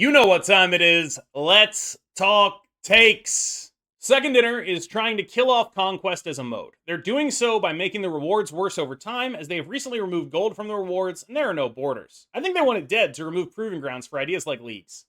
You know what time it is. Let's talk takes. Second Dinner is trying to kill off Conquest as a mode. They're doing so by making the rewards worse over time, as they have recently removed gold from the rewards and there are no borders. I think they want it dead to remove proving grounds for ideas like leagues.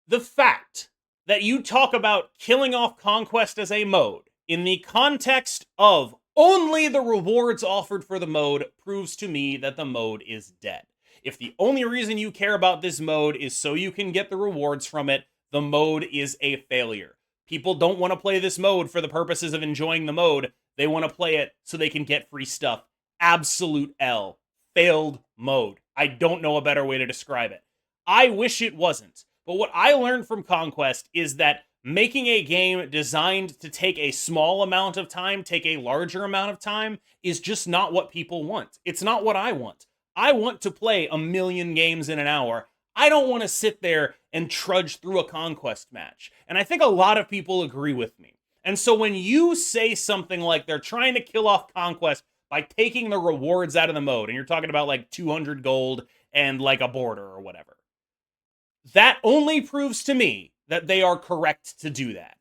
The fact that you talk about killing off Conquest as a mode in the context of only the rewards offered for the mode proves to me that the mode is dead. If the only reason you care about this mode is so you can get the rewards from it, the mode is a failure. People don't want to play this mode for the purposes of enjoying the mode. They want to play it so they can get free stuff. Absolute L. Failed mode. I don't know a better way to describe it. I wish it wasn't. But what I learned from Conquest is that making a game designed to take a small amount of time, take a larger amount of time, is just not what people want. It's not what I want. I want to play a million games in an hour. I don't want to sit there and trudge through a Conquest match. And I think a lot of people agree with me. And so when you say something like they're trying to kill off Conquest by taking the rewards out of the mode, and you're talking about like 200 gold and like a border or whatever, that only proves to me that they are correct to do that.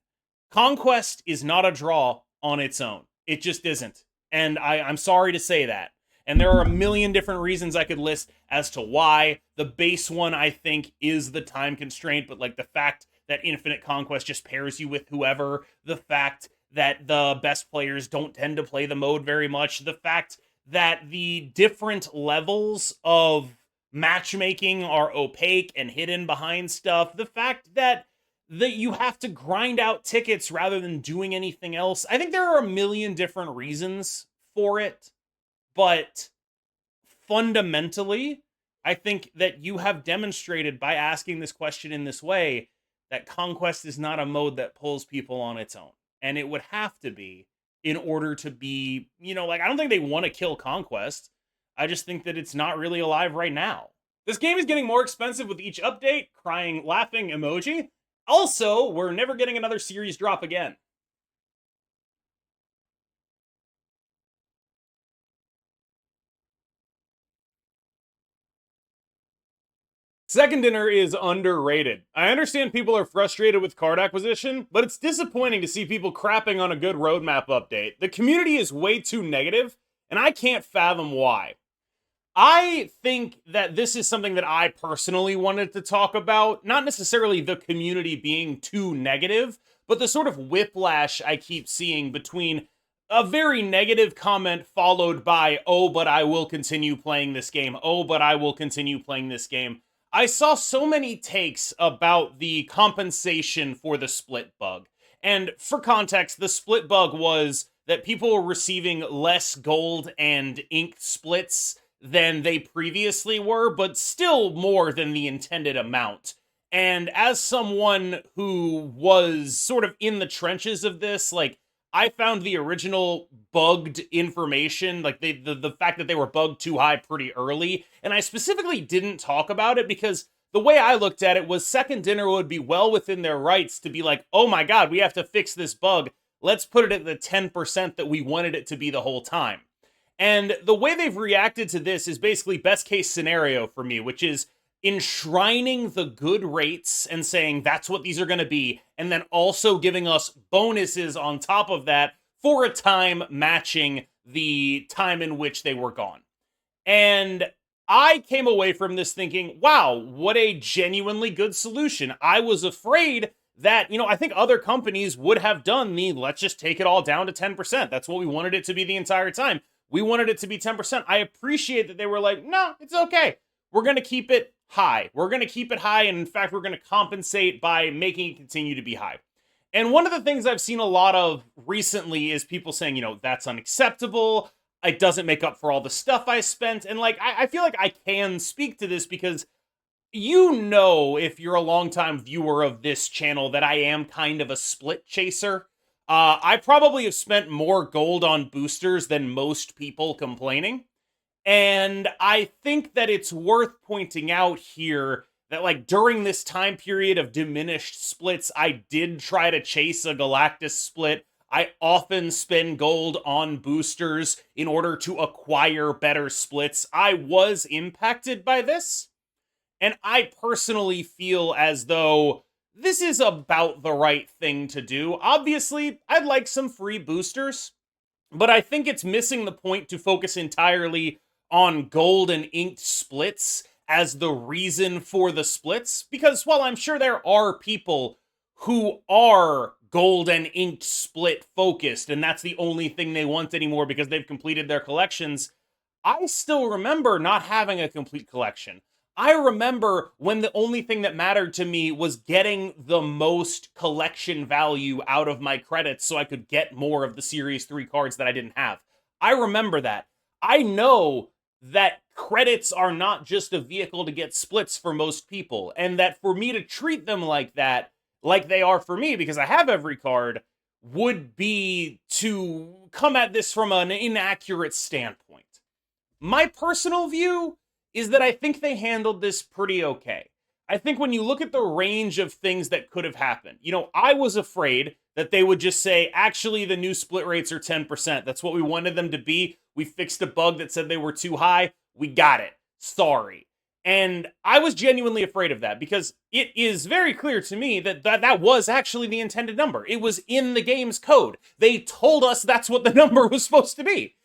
Conquest is not a draw on its own. It just isn't. And I'm sorry to say that. And there are a million different reasons I could list as to why. The base one, I think, is the time constraint, but like the fact that Infinite Conquest just pairs you with whoever, the fact that the best players don't tend to play the mode very much, the fact that the different levels of matchmaking are opaque and hidden behind stuff, the fact that you have to grind out tickets rather than doing anything else. I think there are a million different reasons for it, but fundamentally, I think that you have demonstrated by asking this question in this way that Conquest is not a mode that pulls people on its own. And it would have to be in order to be, I don't think they want to kill Conquest. I just think that it's not really alive right now. This game is getting more expensive with each update. Crying, laughing emoji. Also, we're never getting another series drop again. Second Dinner is underrated. I understand people are frustrated with card acquisition, but it's disappointing to see people crapping on a good roadmap update. The community is way too negative, and I can't fathom why. I think that this is something that I personally wanted to talk about, not necessarily the community being too negative, but the sort of whiplash I keep seeing between a very negative comment followed by, oh, but I will continue playing this game. Oh, but I will continue playing this game. I saw so many takes about the compensation for the split bug. And for context, the split bug was that people were receiving less gold and ink splits than they previously were, but still more than the intended amount. And as someone who was sort of in the trenches of this, like, I found the original bugged information, like the fact that they were bugged too high pretty early, and I specifically didn't talk about it because the way I looked at it was Second Dinner would be well within their rights to be like, oh my god, we have to fix this bug. Let's put it at the 10% that we wanted it to be the whole time. And the way they've reacted to this is basically best case scenario for me, which is enshrining the good rates and saying that's what these are going to be, and then also giving us bonuses on top of that for a time matching the time in which they were gone. And I came away from this thinking, wow, what a genuinely good solution. I was afraid that, I think other companies would have done the let's just take it all down to 10%. That's what we wanted it to be the entire time. We wanted it to be 10%. I appreciate that they were like, no, it's okay. We're going to keep it high. We're going to keep it high. And in fact, we're going to compensate by making it continue to be high. And one of the things I've seen a lot of recently is people saying, that's unacceptable. It doesn't make up for all the stuff I spent. And like, I feel like I can speak to this because if you're a longtime viewer of this channel that I am kind of a split chaser. I probably have spent more gold on boosters than most people complaining. And I think that it's worth pointing out here that like during this time period of diminished splits, I did try to chase a Galactus split. I often spend gold on boosters in order to acquire better splits. I was impacted by this. And I personally feel as though this is about the right thing to do. Obviously, I'd like some free boosters, but I think it's missing the point to focus entirely on gold and inked splits as the reason for the splits. Because while I'm sure there are people who are gold and inked split focused, and that's the only thing they want anymore because they've completed their collections, I still remember not having a complete collection. I remember when the only thing that mattered to me was getting the most collection value out of my credits so I could get more of the Series 3 cards that I didn't have. I remember that. I know that credits are not just a vehicle to get splits for most people, and that for me to treat them like that, like they are for me because I have every card, would be to come at this from an inaccurate standpoint. My personal view is that I think they handled this pretty okay. I think when you look at the range of things that could have happened, I was afraid that they would just say, actually, the new split rates are 10%. That's what we wanted them to be. We fixed a bug that said they were too high. We got it. Sorry. And I was genuinely afraid of that because it is very clear to me that was actually the intended number. It was in the game's code. They told us that's what the number was supposed to be.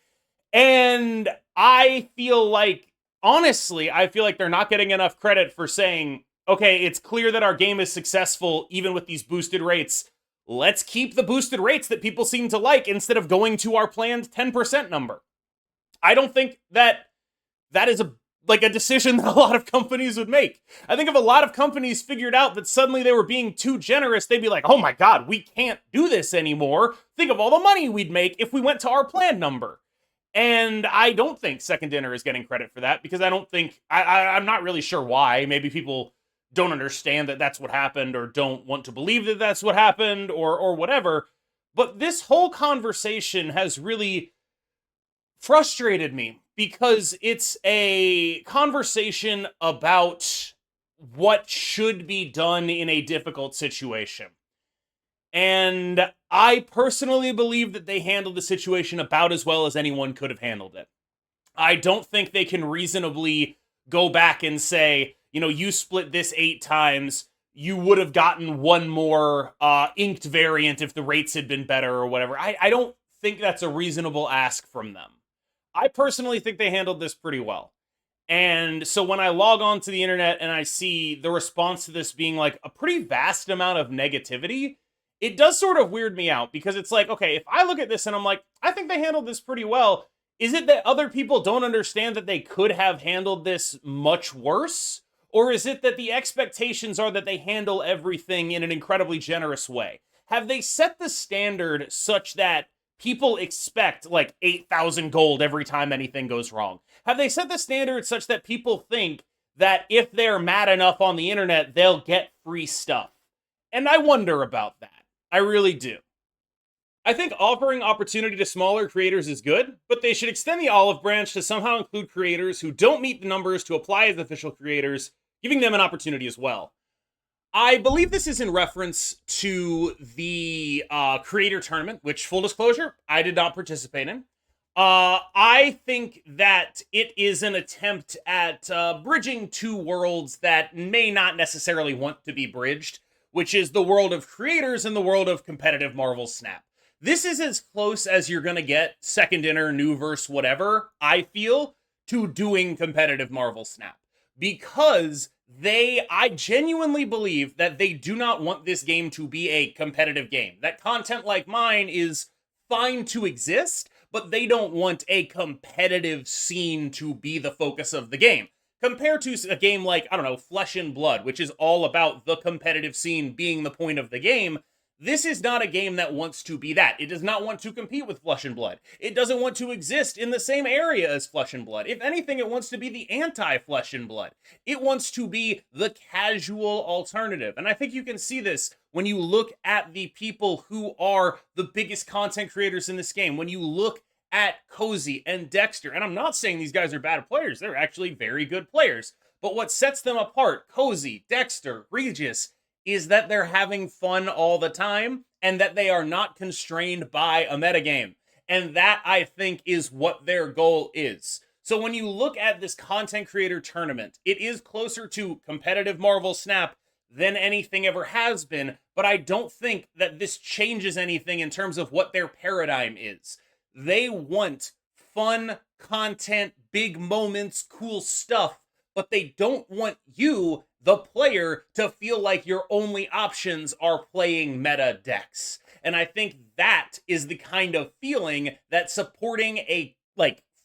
And I feel like, honestly, they're not getting enough credit for saying, okay, it's clear that our game is successful even with these boosted rates. Let's keep the boosted rates that people seem to like instead of going to our planned 10% number. I don't think that is a decision that a lot of companies would make. I think if a lot of companies figured out that suddenly they were being too generous, they'd be like, oh my God, we can't do this anymore. Think of all the money we'd make if we went to our planned number. And I don't think Second Dinner is getting credit for that because I don't think, I'm not really sure why. Maybe people don't understand that that's what happened or don't want to believe that that's what happened or whatever. But this whole conversation has really frustrated me because it's a conversation about what should be done in a difficult situation. And I personally believe that they handled the situation about as well as anyone could have handled it. I don't think they can reasonably go back and say, you split this 8 times, you would have gotten one more inked variant if the rates had been better or whatever. I don't think that's a reasonable ask from them. I personally think they handled this pretty well. And so when I log on to the internet and I see the response to this being like a pretty vast amount of negativity, it does sort of weird me out because it's like, okay, if I look at this and I'm like, I think they handled this pretty well, is it that other people don't understand that they could have handled this much worse? Or is it that the expectations are that they handle everything in an incredibly generous way? Have they set the standard such that people expect like 8,000 gold every time anything goes wrong? Have they set the standard such that people think that if they're mad enough on the internet, they'll get free stuff? And I wonder about that. I really do. I think offering opportunity to smaller creators is good, but they should extend the olive branch to somehow include creators who don't meet the numbers to apply as official creators, giving them an opportunity as well. I believe this is in reference to the creator tournament, which, full disclosure, I did not participate in. I think that it is an attempt at bridging two worlds that may not necessarily want to be bridged, which is the world of creators and the world of competitive Marvel Snap. This is as close as you're going to get Second Dinner, New Verse, whatever, I feel, to doing competitive Marvel Snap. Because I genuinely believe that they do not want this game to be a competitive game. That content like mine is fine to exist, but they don't want a competitive scene to be the focus of the game. Compared to a game like, Flesh and Blood, which is all about the competitive scene being the point of the game, this is not a game that wants to be that. It does not want to compete with Flesh and Blood. It doesn't want to exist in the same area as Flesh and Blood. If anything, it wants to be the anti-Flesh and Blood. It wants to be the casual alternative. And I think you can see this when you look at the people who are the biggest content creators in this game. When you look at Cozy and Dexter, and I'm not saying these guys are bad players. They're actually very good players. But what sets them apart, Cozy, Dexter, Regis, is that they're having fun all the time and that they are not constrained by a metagame. And that, I think, is what their goal is. So when you look at this content creator tournament, it is closer to competitive Marvel Snap than anything ever has been, but I don't think that this changes anything in terms of what their paradigm is. They want fun content, big moments, cool stuff, but they don't want you, the player, to feel like your only options are playing meta decks. And I think that is the kind of feeling that supporting a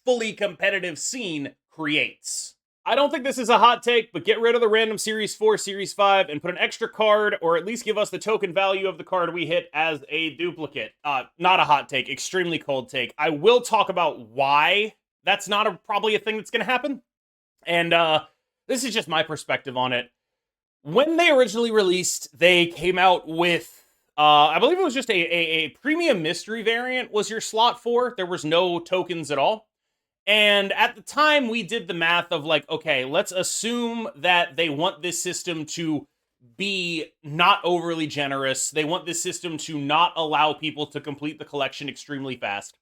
fully competitive scene creates. I don't think this is a hot take, but get rid of the random Series 4, Series 5, and put an extra card, or at least give us the token value of the card we hit as a duplicate. Not a hot take, extremely cold take. I will talk about why that's not probably a thing that's going to happen. And this is just my perspective on it. When they originally released, they came out with, I believe it was just a premium mystery variant was your slot 4. There was no tokens at all. And at the time, we did the math of like, okay, let's assume that they want this system to be not overly generous. They want this system to not allow people to complete the collection extremely fast.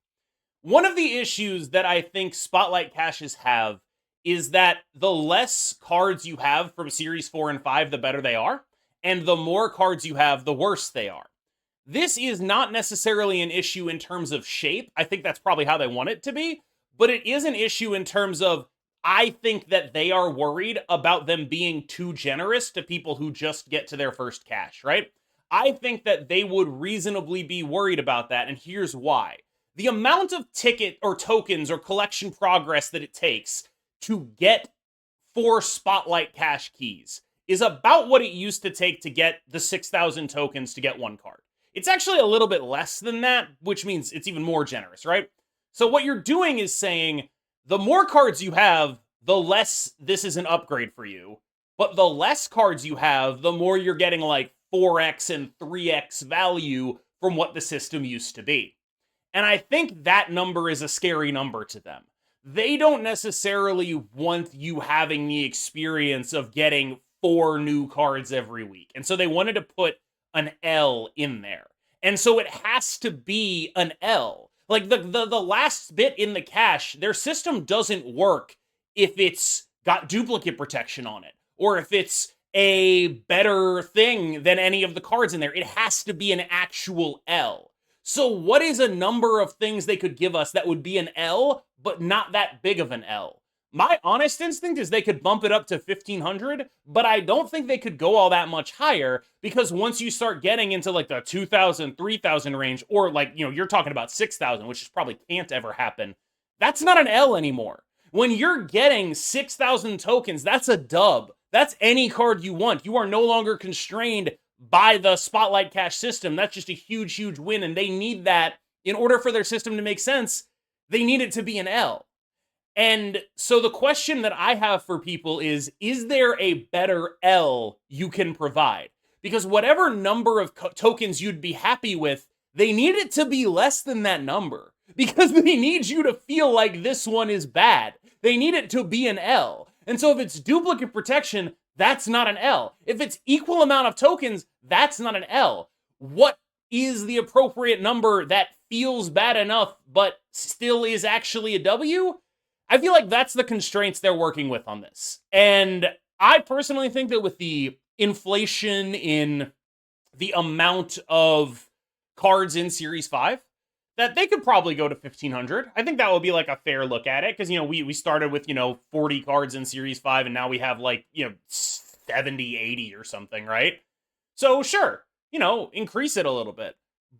One of the issues that I think Spotlight caches have is that the less cards you have from Series 4 and 5, the better they are. And the more cards you have, the worse they are. This is not necessarily an issue in terms of shape. I think that's probably how they want it to be. But it is an issue in terms of, I think that they are worried about them being too generous to people who just get to their first cache, right? I think that they would reasonably be worried about that, and here's why. The amount of ticket or tokens or collection progress that it takes to get 4 Spotlight cache keys is about what it used to take to get the 6,000 tokens to get 1 card. It's actually a little bit less than that, which means it's even more generous, right? So what you're doing is saying, the more cards you have, the less this is an upgrade for you. But the less cards you have, the more you're getting like 4x and 3x value from what the system used to be. And I think that number is a scary number to them. They don't necessarily want you having the experience of getting 4 new cards every week. And so they wanted to put an L in there. And so it has to be an L. Like, the last bit in the cache, their system doesn't work if it's got duplicate protection on it, or if it's a better thing than any of the cards in there. It has to be an actual L. So what is a number of things they could give us that would be an L, but not that big of an L? My honest instinct is they could bump it up to 1,500, but I don't think they could go all that much higher, because once you start getting into like the 2,000, 3,000 range, or like, you're talking about 6,000, which is probably can't ever happen, that's not an L anymore. When you're getting 6,000 tokens, that's a dub. That's any card you want. You are no longer constrained by the Spotlight cache system. That's just a huge, huge win, and they need that in order for their system to make sense. They need it to be an L. And so the question that I have for people is there a better L you can provide? Because whatever number of tokens you'd be happy with, they need it to be less than that number. Because they need you to feel like this one is bad. They need it to be an L. And so if it's duplicate protection, that's not an L. If it's equal amount of tokens, that's not an L. What is the appropriate number that feels bad enough, but still is actually a W? I feel like that's the constraints they're working with on this. And I personally think that with the inflation in the amount of cards in Series 5, that they could probably go to 1,500. I think that would be like a fair look at it, because, we started with, 40 cards in Series 5, and now we have like, 70, 80 or something, right? So sure, increase it a little bit.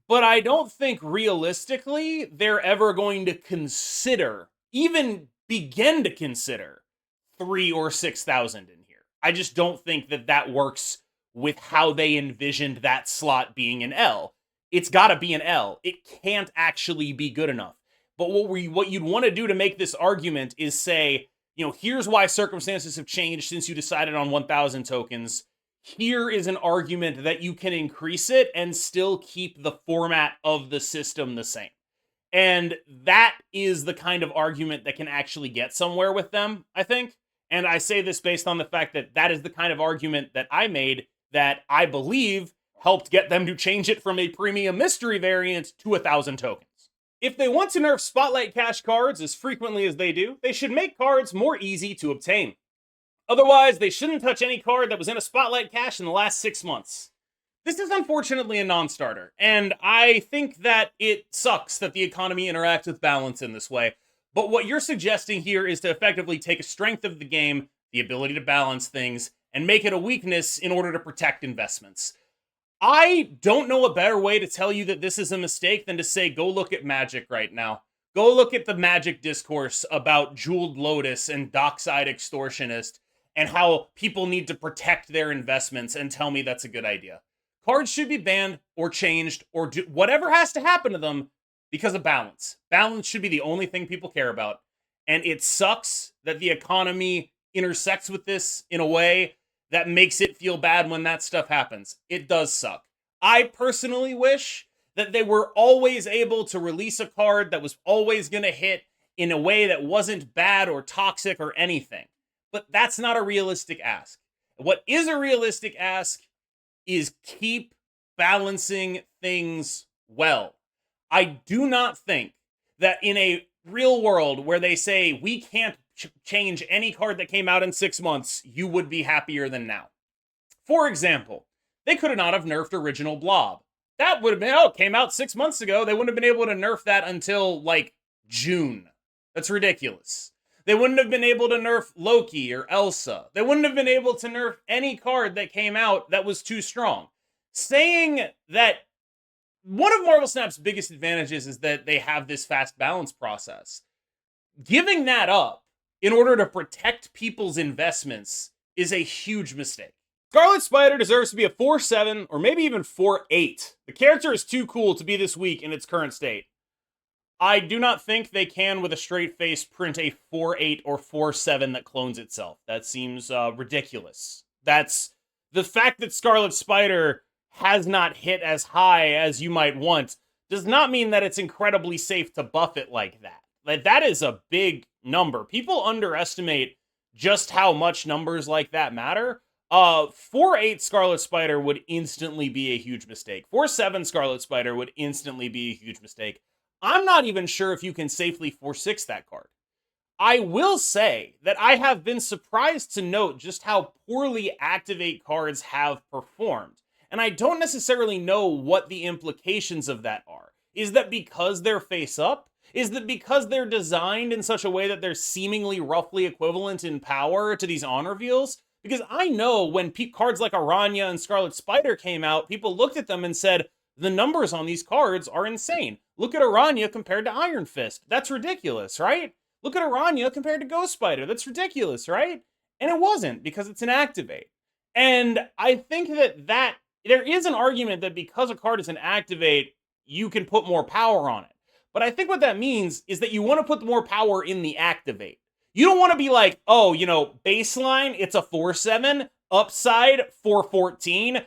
But I don't think realistically they're ever going to consider, even begin to consider, 3 or 6,000 in here. I just don't think that that works with how they envisioned that slot being an L. It's got to be an L. It can't actually be good enough. But what you'd want to do to make this argument is say, here's why circumstances have changed since you decided on 1,000 tokens. Here is an argument that you can increase it and still keep the format of the system the same. And that is the kind of argument that can actually get somewhere with them, I think. And I say this based on the fact that that is the kind of argument that I made that I believe helped get them to change it from a premium mystery variant to 1,000 tokens. If they want to nerf Spotlight Cash cards as frequently as they do, they should make cards more easy to obtain. Otherwise, they shouldn't touch any card that was in a Spotlight Cash in the last 6 months. This is unfortunately a non-starter, and I think that it sucks that the economy interacts with balance in this way. But what you're suggesting here is to effectively take a strength of the game, the ability to balance things, and make it a weakness in order to protect investments. I don't know a better way to tell you that this is a mistake than to say, go look at Magic right now. Go look at the Magic discourse about Jeweled Lotus and Dockside Extortionist and how people need to protect their investments, and tell me that's a good idea. Cards should be banned or changed or do whatever has to happen to them because of balance. Balance should be the only thing people care about. And it sucks that the economy intersects with this in a way that makes it feel bad when that stuff happens. It does suck. I personally wish that they were always able to release a card that was always going to hit in a way that wasn't bad or toxic or anything. But that's not a realistic ask. What is a realistic ask is keep balancing things well. I do not think that in a real world where they say we can't change any card that came out in 6 months, you would be happier than now. For example, they could not have nerfed Original Blob. That would have been, it came out 6 months ago. They wouldn't have been able to nerf that until like June. That's ridiculous. They wouldn't have been able to nerf Loki or Elsa. They wouldn't have been able to nerf any card that came out that was too strong. Saying that one of Marvel Snap's biggest advantages is that they have this fast balance process. Giving that up in order to protect people's investments is a huge mistake. Scarlet Spider deserves to be a 4-7 or maybe even 4-8. The character is too cool to be this weak in its current state. I do not think they can, with a straight face, print a 4-8 or 4-7 that clones itself. That seems ridiculous. That's the fact that Scarlet Spider has not hit as high as you might want does not mean that it's incredibly safe to buff it like that. Like, that is a big number. People underestimate just how much numbers like that matter. 4-8 Scarlet Spider would instantly be a huge mistake. 4-7 Scarlet Spider would instantly be a huge mistake. I'm not even sure if you can safely 4-6 that card. I will say that I have been surprised to note just how poorly Activate cards have performed. And I don't necessarily know what the implications of that are. Is that because they're face up? Is that because they're designed in such a way that they're seemingly roughly equivalent in power to these on reveals? Because I know when cards like Aranya and Scarlet Spider came out, people looked at them and said, the numbers on these cards are insane. Look at Aranya compared to Iron Fist. That's ridiculous, right? Look at Aranya compared to Ghost Spider. That's ridiculous, right? And it wasn't, because it's an Activate. And I think that there is an argument that because a card is an Activate, you can put more power on it. But I think what that means is that you want to put more power in the Activate. You don't want to be like, oh, baseline, it's a 4-7, upside, 4-14,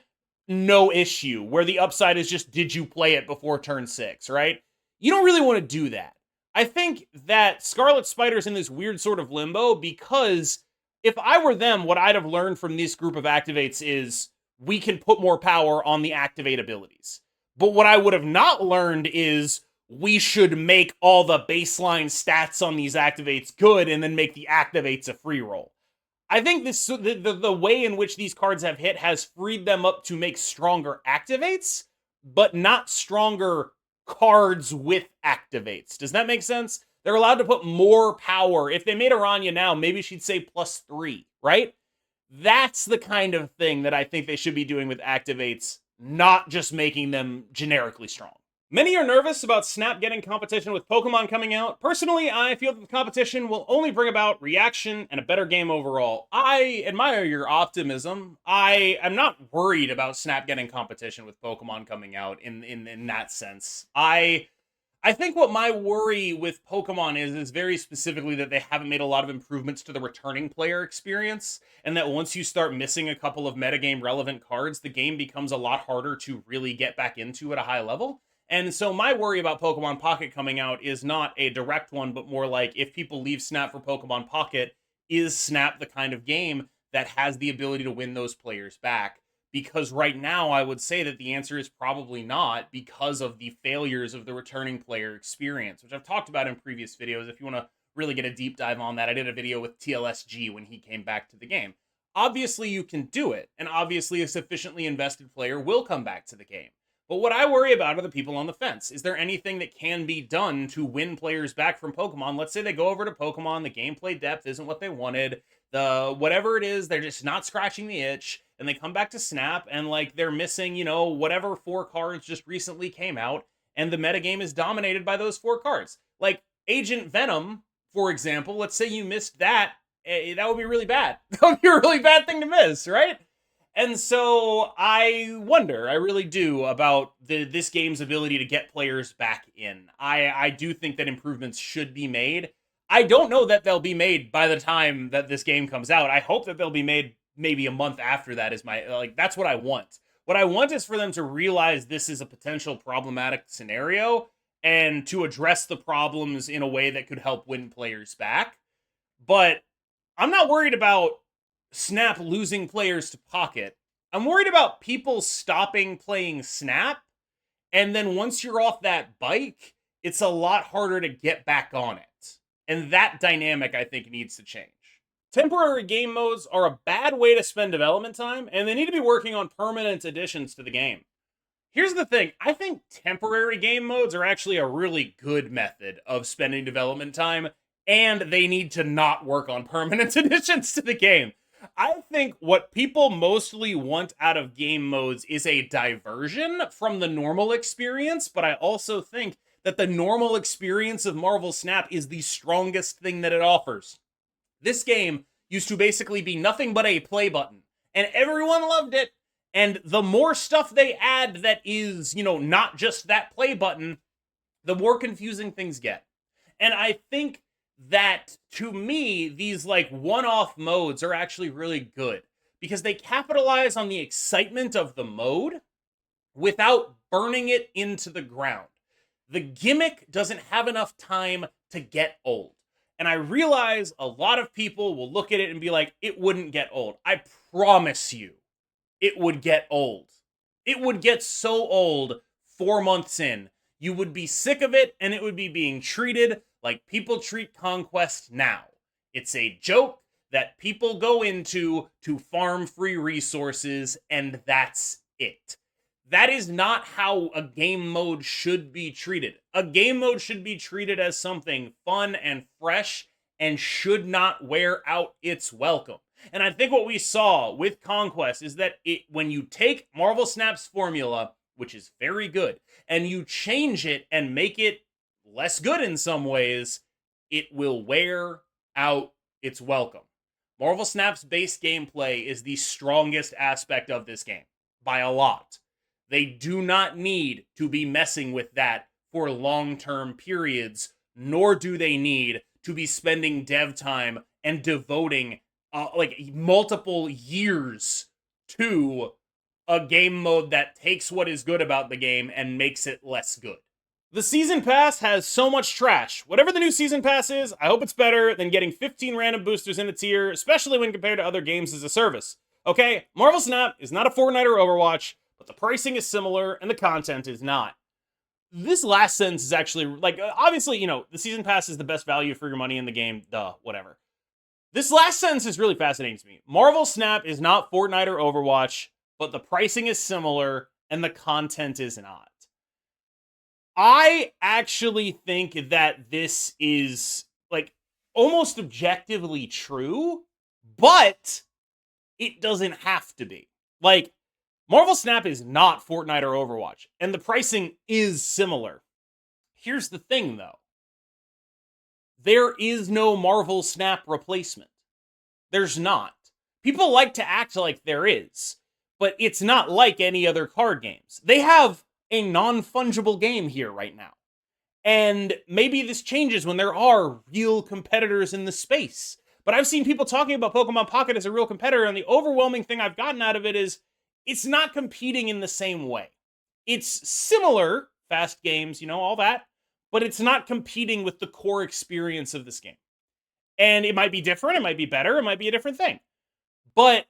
no issue, where the upside is just, did you play it before turn 6, right? You don't really want to do that. I think that Scarlet Spider's in this weird sort of limbo because if I were them, what I'd have learned from this group of Activates is we can put more power on the Activate abilities. But what I would have not learned is we should make all the baseline stats on these Activates good and then make the Activates a free roll. I think the way in which these cards have hit has freed them up to make stronger Activates, but not stronger cards with Activates. Does that make sense? They're allowed to put more power. If they made Aranya now, maybe she'd say +3, right? That's the kind of thing that I think they should be doing with Activates, not just making them generically strong. Many are nervous about Snap getting competition with Pokemon coming out. Personally, I feel that the competition will only bring about reaction and a better game overall. I admire your optimism. I am not worried about Snap getting competition with Pokemon coming out in that sense. I think what my worry with Pokemon is very specifically that they haven't made a lot of improvements to the returning player experience, and that once you start missing a couple of metagame relevant cards, the game becomes a lot harder to really get back into at a high level. And so my worry about Pokemon Pocket coming out is not a direct one, but more like if people leave Snap for Pokemon Pocket, is Snap the kind of game that has the ability to win those players back? Because right now, I would say that the answer is probably not, because of the failures of the returning player experience, which I've talked about in previous videos. If you want to really get a deep dive on that, I did a video with TLSG when he came back to the game. Obviously, you can do it, and obviously a sufficiently invested player will come back to the game. But what I worry about are the people on the fence. Is there anything that can be done to win players back from Pokemon? Let's say they go over to Pokemon, the gameplay depth isn't what they wanted, the whatever it is, they're just not scratching the itch, and they come back to Snap, and like they're missing, whatever 4 cards just recently came out, and the metagame is dominated by those 4 cards. Like Agent Venom, for example, let's say you missed that, that would be really bad. That would be a really bad thing to miss, right? And so I wonder, I really do, about this game's ability to get players back in. I do think that improvements should be made. I don't know that they'll be made by the time that this game comes out. I hope that they'll be made maybe a month after that is that's what I want. What I want is for them to realize this is a potential problematic scenario and to address the problems in a way that could help win players back. But I'm not worried about Snap losing players to Pocket. I'm worried about people stopping playing Snap, and then once you're off that bike, it's a lot harder to get back on it. And that dynamic, I think, needs to change. Temporary game modes are a bad way to spend development time, and they need to be working on permanent additions to the game. Here's the thing, I think temporary game modes are actually a really good method of spending development time, and they need to not work on permanent additions to the game. I think what people mostly want out of game modes is a diversion from the normal experience, but I also think that the normal experience of Marvel Snap is the strongest thing that it offers. This game used to basically be nothing but a play button, and everyone loved it. And the more stuff they add that is, not just that play button, the more confusing things get. And I think that, to me, these one-off modes are actually really good because they capitalize on the excitement of the mode without burning it into the ground. The gimmick doesn't have enough time to get old. And I realize a lot of people will look at it and be like, it wouldn't get old. I promise you, it would get old. It would get so old 4 months in. You would be sick of it, and it would be being treated like people treat Conquest now. It's a joke that people go into to farm free resources, and that's it. That is not how a game mode should be treated. A game mode should be treated as something fun and fresh and should not wear out its welcome. And I think what we saw with Conquest is that when you take Marvel Snap's formula, which is very good, and you change it and make it less good in some ways, it will wear out its welcome. Marvel Snap's base gameplay is the strongest aspect of this game, by a lot. They do not need to be messing with that for long-term periods, nor do they need to be spending dev time and devoting multiple years to a game mode that takes what is good about the game and makes it less good. The Season Pass has so much trash. Whatever the new Season Pass is, I hope it's better than getting 15 random boosters in a tier, especially when compared to other games as a service. Okay, Marvel Snap is not a Fortnite or Overwatch, but the pricing is similar and the content is not. This last sentence is actually, obviously, the Season Pass is the best value for your money in the game, whatever. This last sentence is really fascinating to me. Marvel Snap is not Fortnite or Overwatch, but the pricing is similar and the content is not. I actually think that this is, almost objectively true, but it doesn't have to be. Marvel Snap is not Fortnite or Overwatch, and the pricing is similar. Here's the thing, though. There is no Marvel Snap replacement. There's not. People like to act like there is, but it's not like any other card games. They have a non-fungible game here right now. And maybe this changes when there are real competitors in the space. But I've seen people talking about Pokemon Pocket as a real competitor, and the overwhelming thing I've gotten out of it is it's not competing in the same way. It's similar, fast games, all that, but it's not competing with the core experience of this game. And it might be different, it might be better, it might be a different thing. But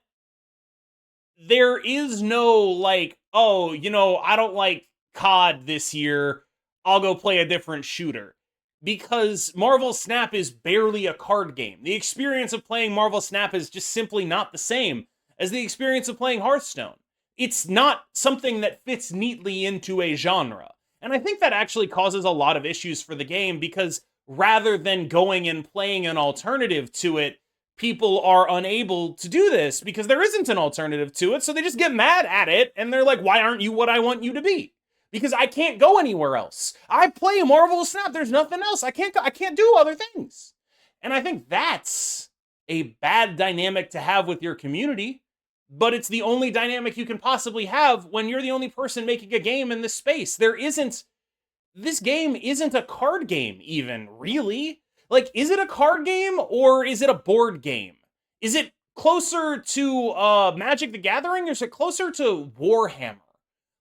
there is no, like, oh, I don't like COD this year, I'll go play a different shooter. Because Marvel Snap is barely a card game. The experience of playing Marvel Snap is just simply not the same as the experience of playing Hearthstone. It's not something that fits neatly into a genre. And I think that actually causes a lot of issues for the game, because rather than going and playing an alternative to it, people are unable to do this because there isn't an alternative to it. So they just get mad at it and they're like, why aren't you what I want you to be? Because I can't go anywhere else. I play Marvel Snap. There's nothing else. I can't do other things. And I think that's a bad dynamic to have with your community, but it's the only dynamic you can possibly have when you're the only person making a game in this space. This game isn't a card game even, really. Like, is it a card game or is it a board game? Is it closer to Magic the Gathering or is it closer to Warhammer?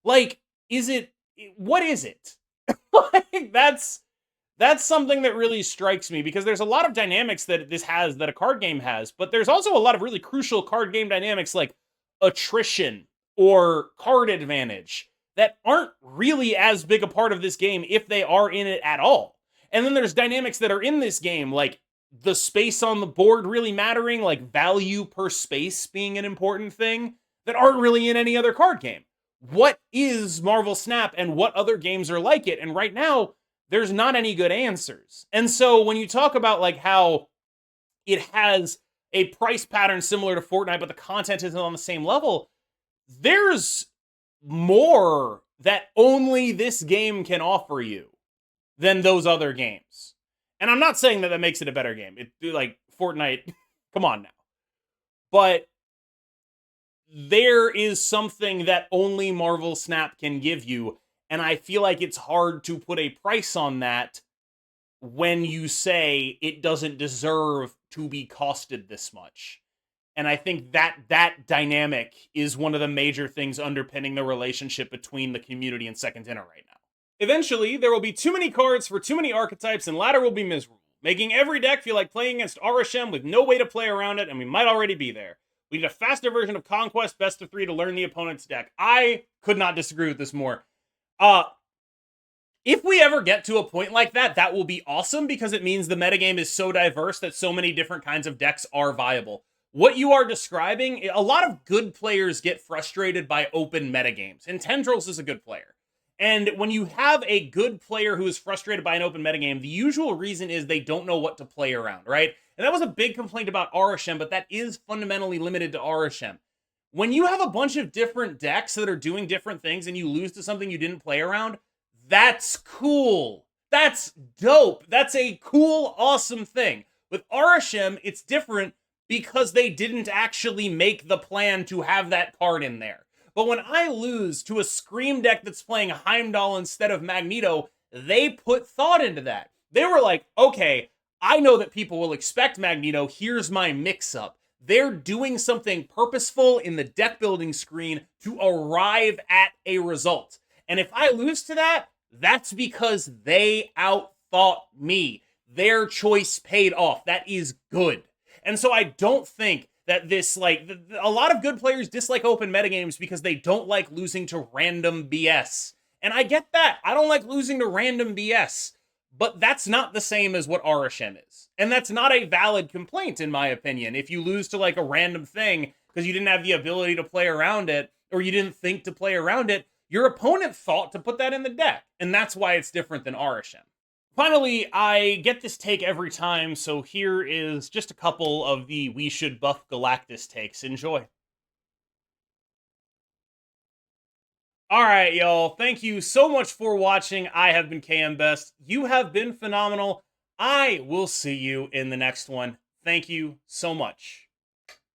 Like, what is it? Like, that's something that really strikes me, because there's a lot of dynamics that this has that a card game has, but there's also a lot of really crucial card game dynamics like attrition or card advantage that aren't really as big a part of this game if they are in it at all. And then there's dynamics that are in this game, like the space on the board really mattering, like value per space being an important thing, that aren't really in any other card game. What is Marvel Snap and what other games are like it? And right now, there's not any good answers. And so when you talk about like how it has a price pattern similar to Fortnite, but the content isn't on the same level, there's more that only this game can offer you than those other games. And I'm not saying that makes it a better game. Like Fortnite, come on now. But there is something that only Marvel Snap can give you, and I feel like it's hard to put a price on that when you say it doesn't deserve to be costed this much. And I think that dynamic is one of the major things underpinning the relationship between the community and Second Dinner right now. Eventually, there will be too many cards for too many archetypes, and ladder will be miserable, making every deck feel like playing against Arishem with no way to play around it, and we might already be there. We need a faster version of Conquest Best of 3 to learn the opponent's deck. I could not disagree with this more. If we ever get to a point like that, that will be awesome, because it means the metagame is so diverse that so many different kinds of decks are viable. What you are describing, a lot of good players get frustrated by open metagames, and Tendrils is a good player. And when you have a good player who is frustrated by an open metagame, the usual reason is they don't know what to play around, right? And that was a big complaint about Arishem, but that is fundamentally limited to Arishem. When you have a bunch of different decks that are doing different things and you lose to something you didn't play around, that's cool. That's dope. That's a cool, awesome thing. With Arishem, it's different because they didn't actually make the plan to have that card in there. But when I lose to a Scream deck that's playing Heimdall instead of Magneto, they put thought into that. They were like, okay, I know that people will expect Magneto, here's my mix-up. They're doing something purposeful in the deck building screen to arrive at a result. And if I lose to that, that's because they outthought me. Their choice paid off. That is good. And so I don't think that this, like, a lot of good players dislike open metagames because they don't like losing to random BS. And I get that. I don't like losing to random BS. But that's not the same as what Arishem is. And that's not a valid complaint, in my opinion. If you lose to, like, a random thing because you didn't have the ability to play around it, or you didn't think to play around it, your opponent thought to put that in the deck. And that's why it's different than Arishem. Finally, I get this take every time, so here is just a couple of the we should buff Galactus takes. Enjoy. Alright, y'all. Thank you so much for watching. I have been KM Best. You have been phenomenal. I will see you in the next one. Thank you so much.